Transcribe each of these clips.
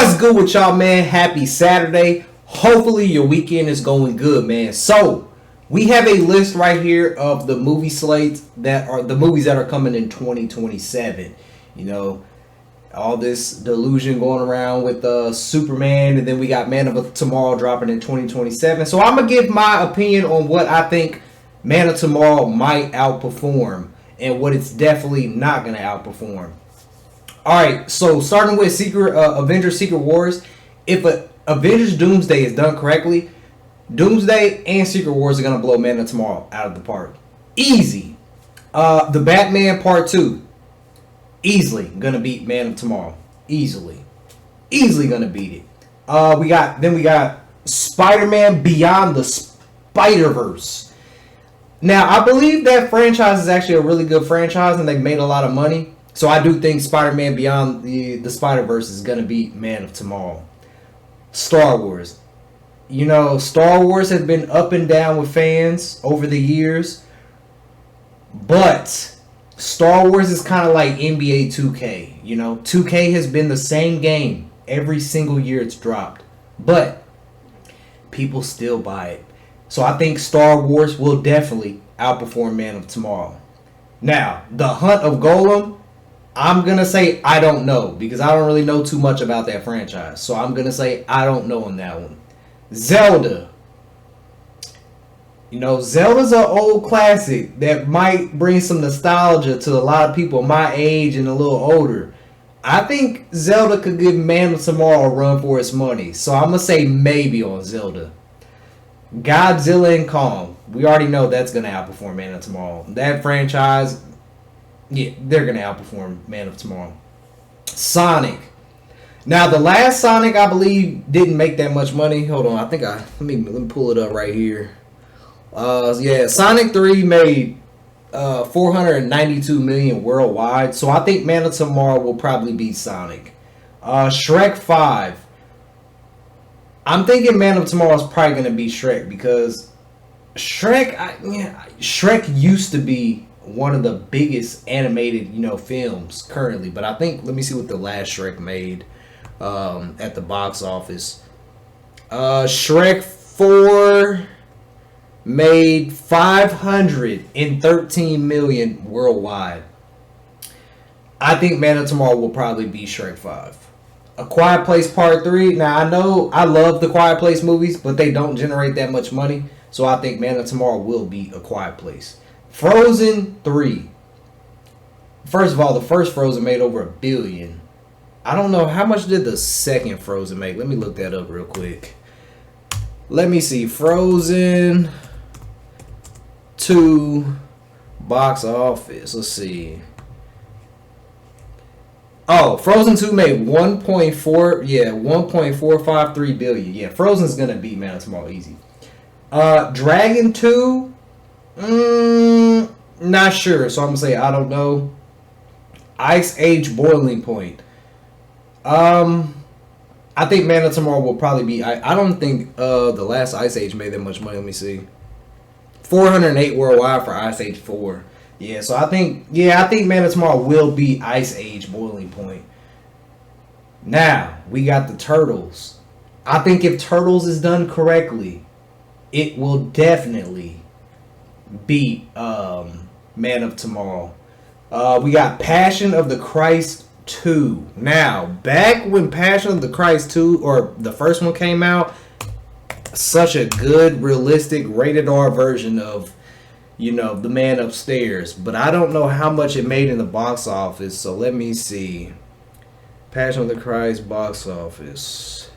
What's good with y'all, man? Happy Saturday. Hopefully your weekend is going good, man. So, we have a list right here of the movie slates that are the movies that are coming in 2027. You know, all this delusion going around with Superman, and then we got Man of Tomorrow dropping in 2027. So, I'm going to give my opinion on what I think Man of Tomorrow might outperform and what it's definitely not going to outperform. Alright, so starting with Avengers Secret Wars, if Avengers Doomsday is done correctly, Doomsday and Secret Wars are going to blow Man of Tomorrow out of the park. Easy. The Batman Part 2, easily going to beat Man of Tomorrow. Easily going to beat it. We got Spider-Man Beyond the Spider-Verse. Now, I believe that franchise is actually a really good franchise and they've made a lot of money. So I do think Spider-Man Beyond the Spider-Verse is going to beat Man of Tomorrow. Star Wars. You know, Star Wars has been up and down with fans over the years. But Star Wars is kind of like NBA 2K. You know, 2K has been the same game every single year it's dropped. But people still buy it. So I think Star Wars will definitely outperform Man of Tomorrow. Now, The Hunt of Golem, I'm going to say I don't know because I don't really know too much about that franchise. So I'm going to say I don't know on that one. Zelda. You know, Zelda's an old classic that might bring some nostalgia to a lot of people my age and a little older. I think Zelda could give Man of Tomorrow a run for its money. So I'm going to say maybe on Zelda. Godzilla and Kong. We already know that's going to outperform Man of Tomorrow. That franchise, yeah, they're going to outperform Man of Tomorrow. Sonic. Now, the last Sonic, I believe, didn't make that much money. Hold on. Let me pull it up right here. Yeah, Sonic 3 made $492 million worldwide. So I think Man of Tomorrow will probably beat Sonic. Shrek 5. I'm thinking Man of Tomorrow is probably going to be Shrek because Shrek used to be one of the biggest animated, films currently. But I think, let me see what the last Shrek made at the box office. Shrek 4 made $513 million worldwide. I think Man of Tomorrow will probably be Shrek 5. A Quiet Place Part 3. Now, I know I love the Quiet Place movies, but they don't generate that much money. So I think Man of Tomorrow will beat A Quiet Place. Frozen 3. First of all, the first Frozen made over $1 billion. I don't know how much did the second Frozen make. Let me look that up real quick. Let me see. Frozen 2 box office. Let's see. Oh, Frozen 2 made 1.453 billion. Yeah, Frozen's gonna beat Man of Tomorrow easy. Dragon 2. Not sure, so I'm gonna say I don't know. Ice Age Boiling Point. I think Man of Tomorrow will probably be. I don't think the last Ice Age made that much money. Let me see. 408 worldwide for Ice Age 4. Yeah, so I think Man of Tomorrow will beat Ice Age Boiling Point. Now we got the Turtles. I think if Turtles is done correctly, it will definitely beat Man of Tomorrow. We got Passion of the Christ 2. Now, back when Passion of the Christ 2 or the first one came out, such a good, realistic, rated R version of, The Man Upstairs. But I don't know how much it made in the box office, so let me see. Passion of the Christ box office.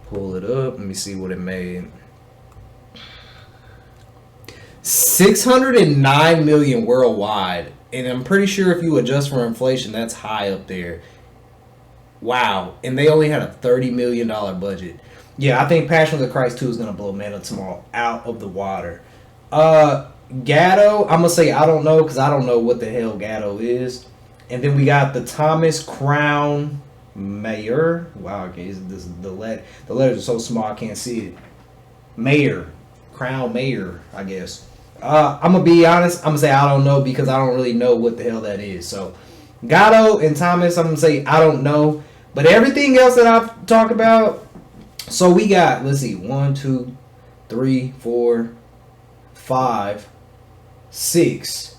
Pull it up. Let me see what it made. $609 million worldwide, and I'm pretty sure if you adjust for inflation, that's high up there. Wow, and they only had a $30 million budget. Yeah, I think Passion of the Christ 2 is gonna blow Man of Tomorrow out of the water. Gatto, I'm gonna say I don't know because I don't know what the hell Gatto is. And then we got the Thomas Crown Mayer. Wow, okay, this is the letters are so small I can't see it. Mayer, Crown Mayer, I guess. I'm gonna be honest. I'm gonna say I don't know because I don't really know what the hell that is. So, Gatto and Thomas, I'm gonna say I don't know. But everything else that I've talked about, so we got, let's see, 1, 2, 3, 4, 5, 6,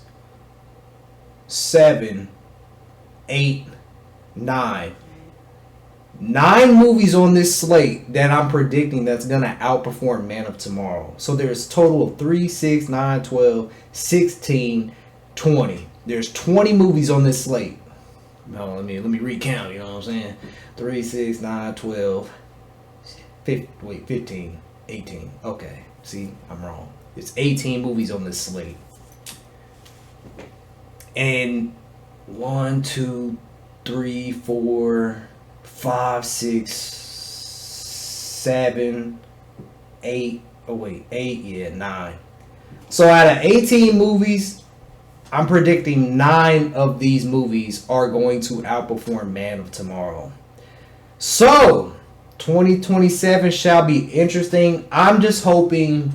7, 8, 9. 9 movies on this slate that I'm predicting that's going to outperform Man of Tomorrow. So there's a total of 3, 6, 9, 12, 16, 20. There's 20 movies on this slate. No, let me recount, you know what I'm saying? 3, 6, 9, 12, 15, 18. Okay, see, I'm wrong. It's 18 movies on this slate. And 1, 2, 3, 4, 5, 6, 7, 8. Oh wait, 8, yeah, 9. So out of 18 movies, I'm predicting 9 of these movies are going to outperform Man of Tomorrow. So 2027 shall be interesting. I'm just hoping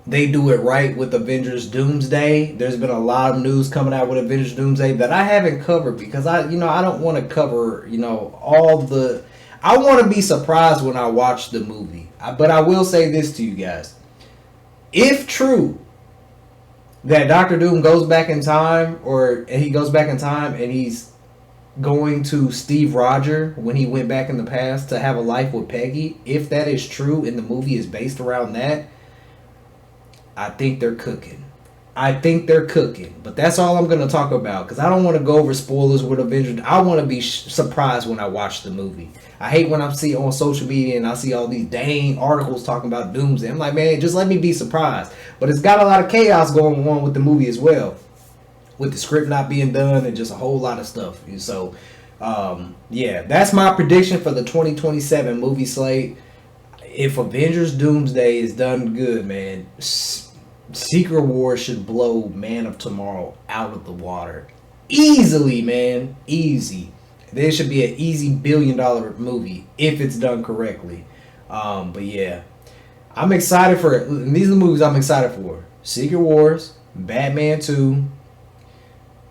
they do it right with Avengers Doomsday. There's been a lot of news coming out with Avengers Doomsday that I haven't covered because I don't want to cover, all the... I want to be surprised when I watch the movie. But I will say this to you guys. If true that Doctor Doom goes back in time, and he's going to Steve Rogers when he went back in the past to have a life with Peggy, if that is true and the movie is based around that, I think they're cooking. But that's all I'm going to talk about because I don't want to go over spoilers with Avengers. I want to be surprised when I watch the movie. I hate when I see on social media and I see all these dang articles talking about Doomsday. I'm like, man, just let me be surprised. But it's got a lot of chaos going on with the movie as well, with the script not being done and just a whole lot of stuff. And so, yeah, that's my prediction for the 2027 movie slate. If Avengers Doomsday is done good, man, Secret Wars should blow Man of Tomorrow out of the water. Easily, man. Easy. There should be an easy $1 billion movie if it's done correctly. But yeah, I'm excited for it. And these are the movies I'm excited for. Secret Wars, Batman 2.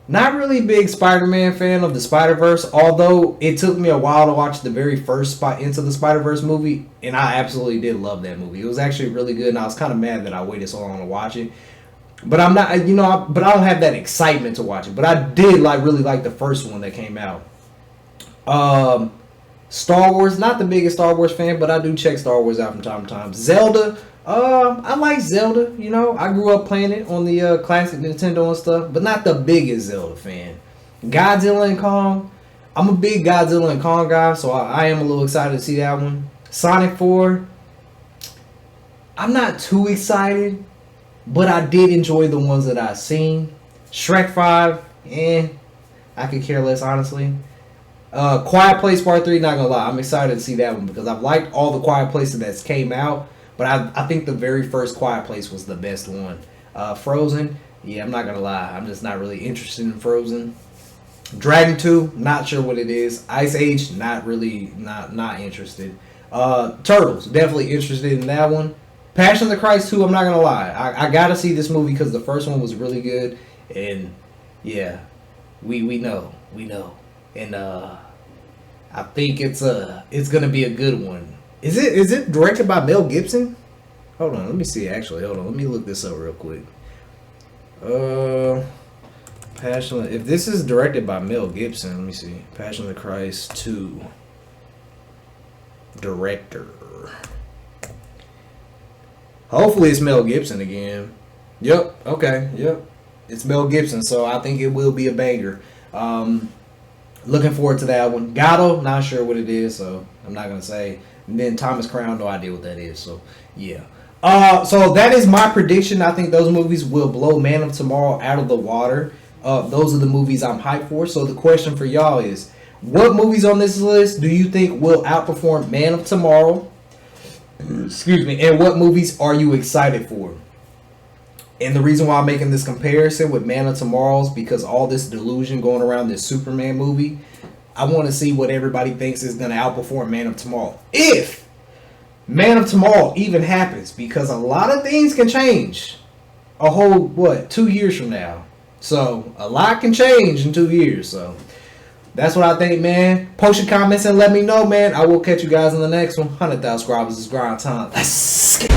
Not really big Spider-Man fan of the Spider-Verse, although it took me a while to watch the very first Into the Spider-Verse movie, and I absolutely did love that movie. It was actually really good, and I was kind of mad that I waited so long to watch it. But I'm not, but I don't have that excitement to watch it. But I did really like the first one that came out. Star Wars, not the biggest Star Wars fan, but I do check Star Wars out from time to time. Zelda, I like Zelda, I grew up playing it on the classic Nintendo and stuff, but not the biggest Zelda fan. Godzilla and Kong, I'm a big Godzilla and Kong guy, so I am a little excited to see that one. Sonic 4, I'm not too excited, but I did enjoy the ones that I've seen. Shrek 5, I could care less, honestly. Quiet Place Part 3, not gonna lie, I'm excited to see that one because I've liked all the Quiet Places that's came out, but I think the very first Quiet Place was the best one. Frozen, yeah, I'm not gonna lie, I'm just not really interested in Frozen. Dragon 2, not sure what it is. Ice Age, not interested. Turtles, definitely interested in that one. Passion of the Christ 2, I'm not gonna lie, I gotta see this movie because the first one was really good, and yeah, we know. And I think it's gonna be a good one. Is it directed by Mel Gibson? Hold on, let me see. Actually, hold on, let me look this up real quick. Passion. If this is directed by Mel Gibson, let me see. Passion of the Christ 2 director. Hopefully it's Mel Gibson again. Yep. Okay. Yep. It's Mel Gibson, so I think it will be a banger. Looking forward to that one. Gatto, not sure what it is, so I'm not gonna say. And then Thomas Crown, no idea what that is. So yeah. So that is my prediction. I think those movies will blow Man of Tomorrow out of the water. Those are the movies I'm hyped for. So the question for y'all is, what movies on this list do you think will outperform Man of Tomorrow? Excuse me. And what movies are you excited for? And the reason why I'm making this comparison with Man of Tomorrow is because all this delusion going around this Superman movie, I want to see what everybody thinks is going to outperform Man of Tomorrow. If Man of Tomorrow even happens, because a lot of things can change a whole, 2 years from now. So a lot can change in 2 years. So That's what I think, man. Post your comments and let me know, man. I will catch you guys in the next one. 100,000 subscribers is grind time. Let's get